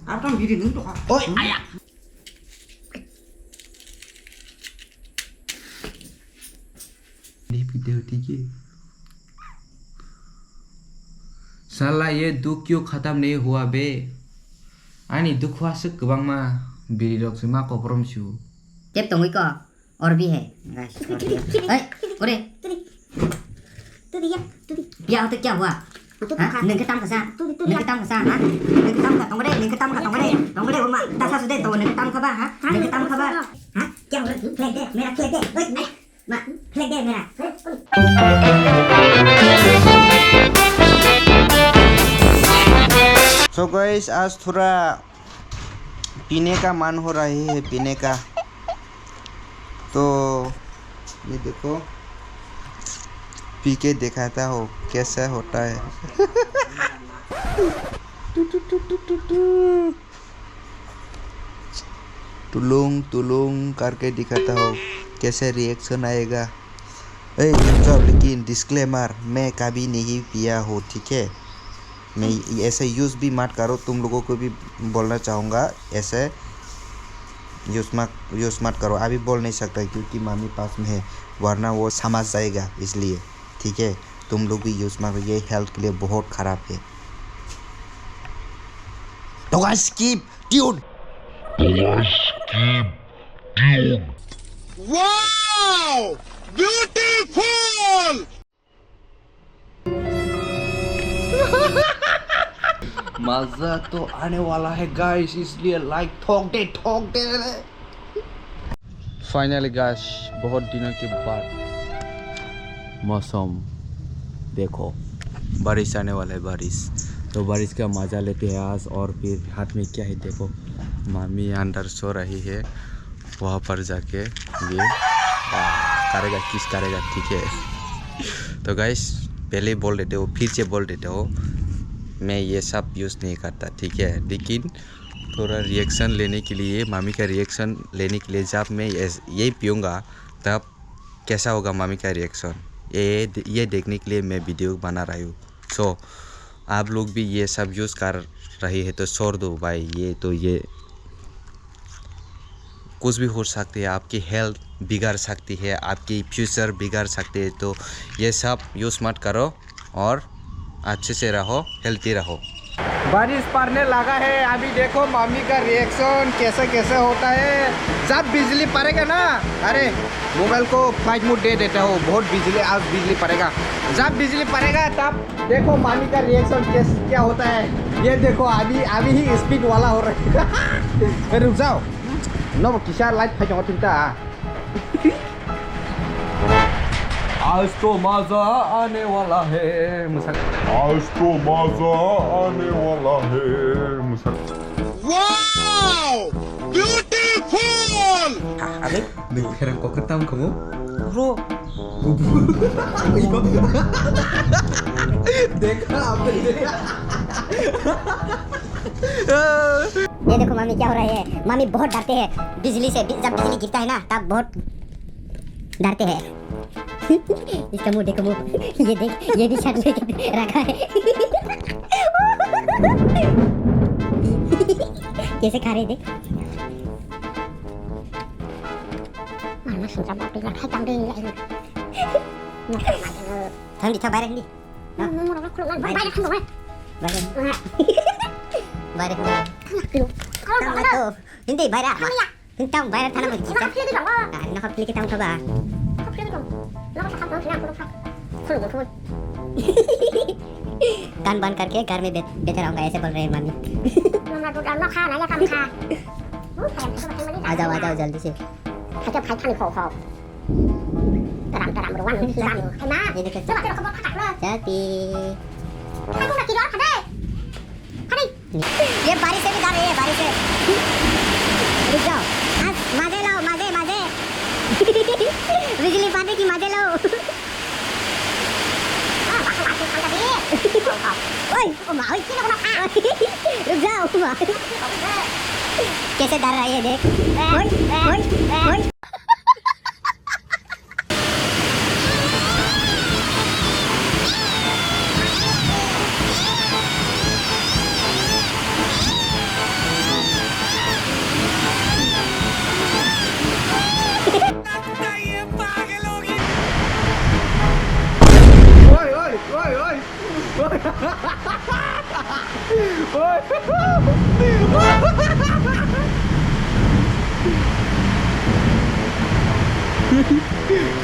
Apa biri nung tuh? Oh, ayah. Ini video tiga. साला ये दुख क्यों खत्म नहीं हुआ बे आनी दुख हुआ से कबांग मा बिरी डॉग से मा कोपरम शू Tiếp tục với cỏ और भी है ấy có đi giờ tôi chào à đừng cái tâm cả sao đừng cái tâm cả sao hả đừng cái tâm cả không có đây đừng cái tâm cả không có đây mà ta sao đây tôi đừng cái tâm cả ba hả đừng cái tâm cả ba hả chào nó cứ play đây mẹ play đây ơi mà play đây mẹ So guys, आज थोड़ा पीने का मन हो रहा है पीने का तो ये देखो पी के दिखाता हो कैसा होता है तुलुंग तुलुंग करके दिखाता हो कैसे रिएक्शन आएगा। लेकिन डिस्क्लेमर मैं कभी नहीं पिया हूँ ठीक है। मैं ऐसे यूज़ भी मत करो तुम लोगों को भी बोलना चाहूँगा ऐसे यूज़ मत करो। अभी बोल नहीं सकता क्योंकि मामी पास में है वरना वो समझ जाएगा इसलिए ठीक है। तुम लोग भी यूज़ मत करो ये हेल्थ के लिए बहुत ख़राब है। तो guys keep tune wow beautiful मजा तो आने वाला है गाइस इसलिए लाइक ठोक दे फाइनली गाइस बहुत दिनों के बाद मौसम देखो बारिश आने वाला है बारिश तो बारिश का मजा लेते हैं आज। और फिर हाथ में क्या है देखो मामी अंदर सो रही है वहाँ पर जाके ये करेगा किस करेगा ठीक है। तो गाइस पहले बोल देते हो फिर से बोल देते हो मैं ये सब यूज़ नहीं करता ठीक है। लेकिन थोड़ा रिएक्शन लेने के लिए मामी का रिएक्शन लेने के लिए जब मैं ये पीऊँगा तब कैसा होगा मामी का रिएक्शन ये देखने के लिए मैं वीडियो बना रही हूँ। सो आप लोग भी ये सब यूज़ कर रही है तो छोड़ दो भाई ये कुछ भी हो सकती है आपकी हेल्थ बिगड़ सकती है आपकी फ्यूचर बिगड़ सकती है तो ये सब यूज़ मत करो और अच्छे से रहो हेल्थी रहो। बारिश पड़ने लगा है अभी देखो मामी का रिएक्शन कैसे होता है जब बिजली पड़ेगा ना। अरे मोबाइल को फ्लाइट मोड दे देता हो बहुत बिजली पड़ेगा जब बिजली पड़ेगा तब देखो मामी का रिएक्शन क्या होता है। ये देखो अभी ही स्पीड वाला हो रहा है रुक जाओ नो किसान लाइट फाइट चिंता आज तो मजा आने वाला है आज तो मजा आने वाला है वाओ ब्यूटीफुल अरे beneran kok ketemu kamu bro देखा आपने ये देखो मामी क्या हो रहा है मामी बहुत डरते हैं बिजली से जब बिजली गिरता है ना तब बहुत डरते हैं इसका मुंह देखो मुंह ये देख ये भी छत में रखा है कैसे खा रहे देख मामा सुन रहा है रखा तंग दे ठंडी था बाहर hindi bayar hintang bayar tanah begitu nak pilih kita coba कान बंद करके घर में बैठा रहूंगा ऐसे बोल रहे हैं मामी आ जाओ जल्दी से जाती ये बारिश से भी डर रही है बारिश से रुक जाओ मजे लो मजे बिजली पाने की मजे लो रुक जाओ कैसे डर रही है देख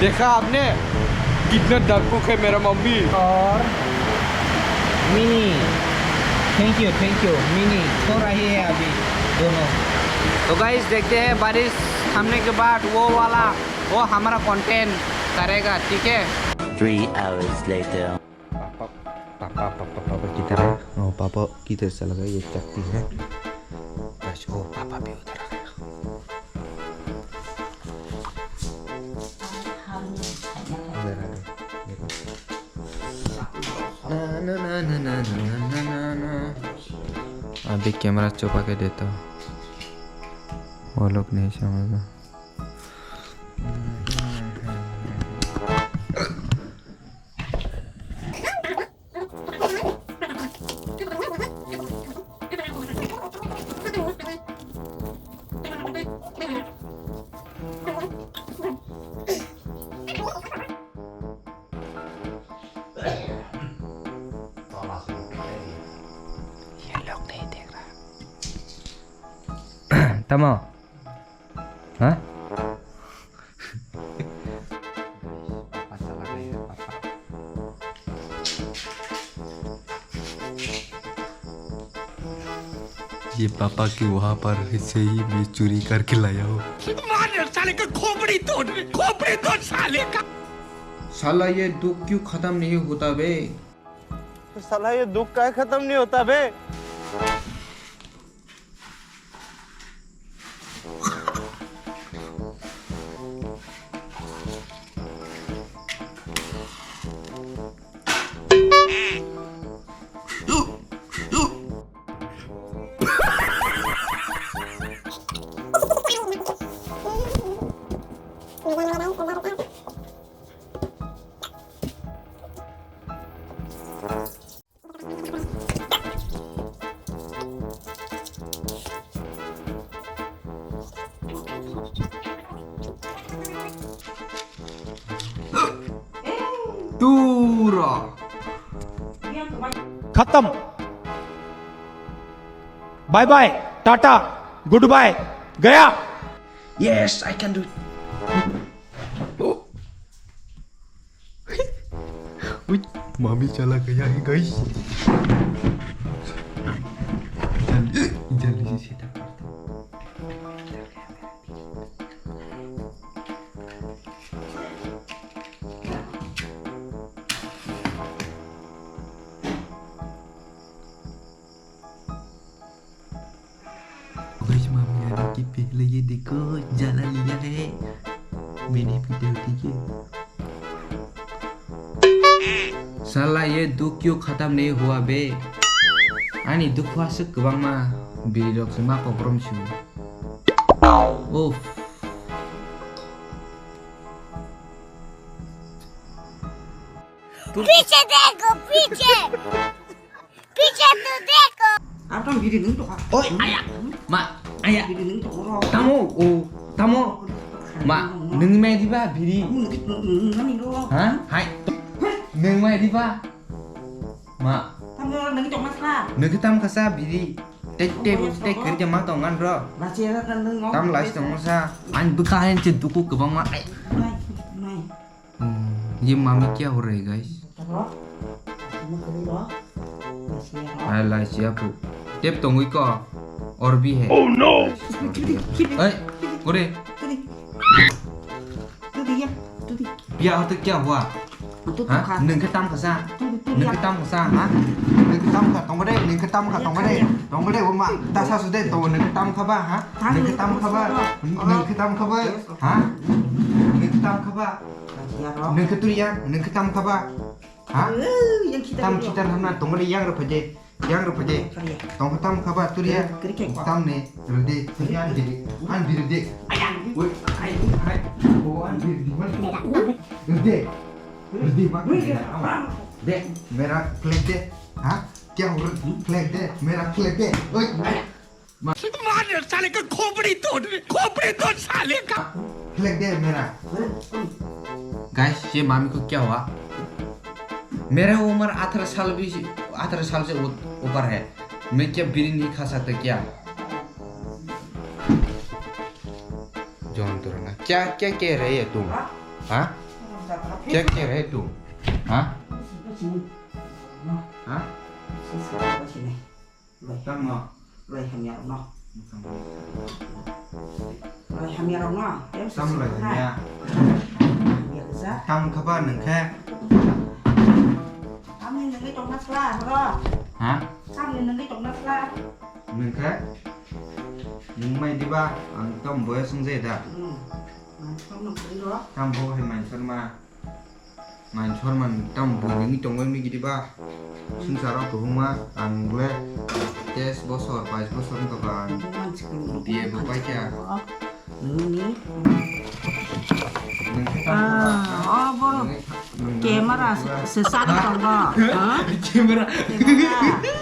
देखा आपने कितना डरपोक है मेरा मम्मी। और मिनी, थैंक यू मिनी सो रही है अभी दोनों। तो गाइस देखते हैं बारिश थमने के बाद वो वाला वो हमारा कंटेंट करेगा, ठीक है। 3 hours later. पापा किधर है? ओ पापा किधर चला गया? ये चक्की है। बस ओ पापा भी उधर आ गया। उधर आ गया। अभी कैमरा छुपा के देता हूँ, वो लोग नहीं समझा। तमो हाँ पापा चला गया पापा। ये पापा की वहाँ पर से ही मैं चोरी करके लाया हूँ। साले का खोपड़ी तोड़ साले का। साला ये दुख क्यों खत्म नहीं होता बे? साला ये दुख का खत्म नहीं होता बे। खत्म, bye bye, tata, good bye, गया। Yes, I can do it. मामी चला गया है गाइस। जल्दी से सीधा करता हूँ। गाइस मामी आने के पहले ये देखो जला लिया है मैंने वीडियो, ठीक है। साला ये दुख क्यों खत्म नहीं हुआ बे? आनी दुख वासो गोबां मा बिरक से मा प्रॉब्लम छु। ओफ पीछे देखो, पीछे पीछे तो देखो। Apa biri nung to? ओए आया मा आया तामो ओ तामो मा नों मा दिबा बिरि Nani do? हा हाय नों मा दिबा मा Kamu nang to mas lah. नों ताम खसा बिरि टेक kerja मा tongan ro Masih ada nang ngomong. tam lai tong sa an bukain चे दुखो गोबां मा Nai. ये मामी क्या हो रहा है guys? Terus? Kamu kali do? Masih ada. आला सियापु टेप तोंगुई को और भी है। Oh no! ओए ओरे Tadi. Tadi ya. Tadi. बिया तो क्या हुआ? Itu tuh हाँ kan. नों के ताम खसा Tadi नों के ताम खसा हाँ नों के ताम खा तोंग बड़े नों के ताम खा तोंग बड़े वो मा दासा सुदे तो नों के ताम खबा हाँ नों के ताम खबा हाँ नों के ताम खबा Masih ada. नों के तुरिया नों के ताम खबा हाँ Yang kita ताम kita हमना तोंग बड़े yang रफजे तोंग ताम खबा तुरिया ताम ने रदे तुरिया an birde वो an birde रदे मा दे मेरा फ्लैग दे हाँ क्या हो रहा फ्लैग दे मेरा फ्लैग दे ओए साले का खोपड़ी तोड़ साले का। फ्लैग दे मेरा। गाइस ये मामी को क्या हुआ? मेरा उम्र 18 साल से ऊपर है मैं क्या बीड़ी नहीं खा सकता क्या? जॉन तो रहना क्या क्या कह रहे है तुम? हाँ क्या कह रहे तुम? हाँ हाँ तम ना Rồi hàm nhà nó. Rồi hàm nhà nó. Em tăm lại nha tăm các bạn đừng khe Tăm lên cái trong nắp la thôi. hả Tăm lên cái trong nắp la. đừng khe nhưng mày đi ba ăn tăm với sung dê đã Không nằm cái đó. tăm vô hay mày chọn mà tăm với những trong em đi ba sung sao đó cũng mà ăn gue tes bosor pais bosor các bạn dia berbaca Ini. đừng khe tăm Oh, bro. Kamera sesat itu enggak? camera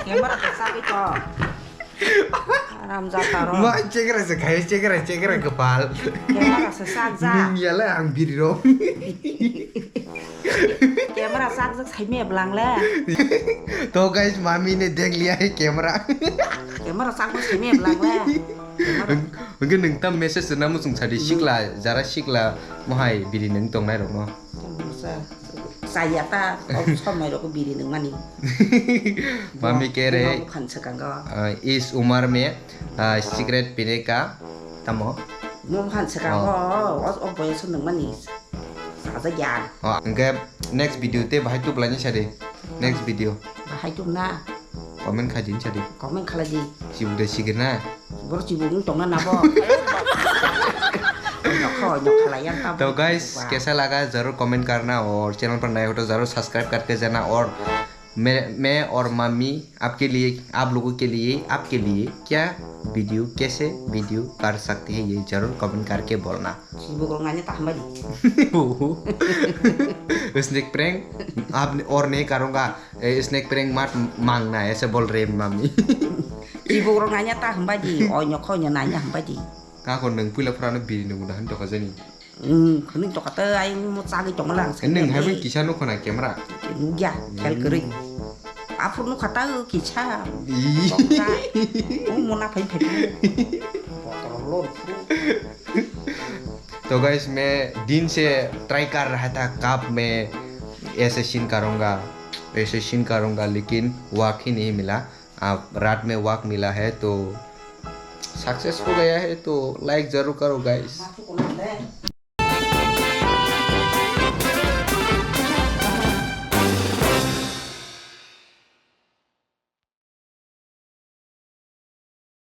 Kamera sesat itu. Aram zataro. Mak cek kira kepal. Kamera sesat za. Ninja lah ang biro. Kamera sesat za thấy mẹ belang le. तो guys मामी ने देख लिया है camera Kamera sesat za thấy mẹ belang le. mungkin neng tam message na mo sung sadi sikla jara sikla mohai biri neng tong nai rong no Saya ta ông xong này có bì đừng mani. mami keh rahe Khẩn sekarang kau. इस उम्र में cigarette पीने का तमो Mau khẩn sekarang kau. Ông boleh seneng mani. Saja ya. enggak next video te bahai tu belanja sade next video Bahaya tu na. komen khajin sade Komen kalau di. si udah sigena Baru cibung tong na nabo. Nyok kalayan tam. तो guys कैसा लगा जरूर comment करना और channel पर नए हो तो जरूर सब्सक्राइब करके जाना और मैं और मम्मी आपके लिए आप लोगों के लिए क्या वीडियो कैसे वीडियो कर सकते हैं ये जरूर कमेंट करके बोलना Sibuk kalau nganya tak hamba di. Snack prank आप और नहीं करूँगा स्नैक प्रैंक मत मांगना ऐसे बोल रहे mummy Sibuk kalau nganya tak hamba di. Oh nyok kau nanya hamba di. कहाँ को नंग पुला पुराना बीरी नंग उन्हें तो कज़नी Kini cok kata aing mau cari cok melang. नंग है भी किसान नु कोना camera Ya, kel kering. Apa nu kata kisah? Oh mau nak phet. Tolong. तो गाइस मैं दिन से ट्राई कर रहा था कब मैं ऐसे सीन करूँगा लेकिन वाक ही नहीं मिला अब रात में वाक मिला है तो सक्सेस हो गया है तो लाइक जरूर करो गाइस Masuk ke dalam.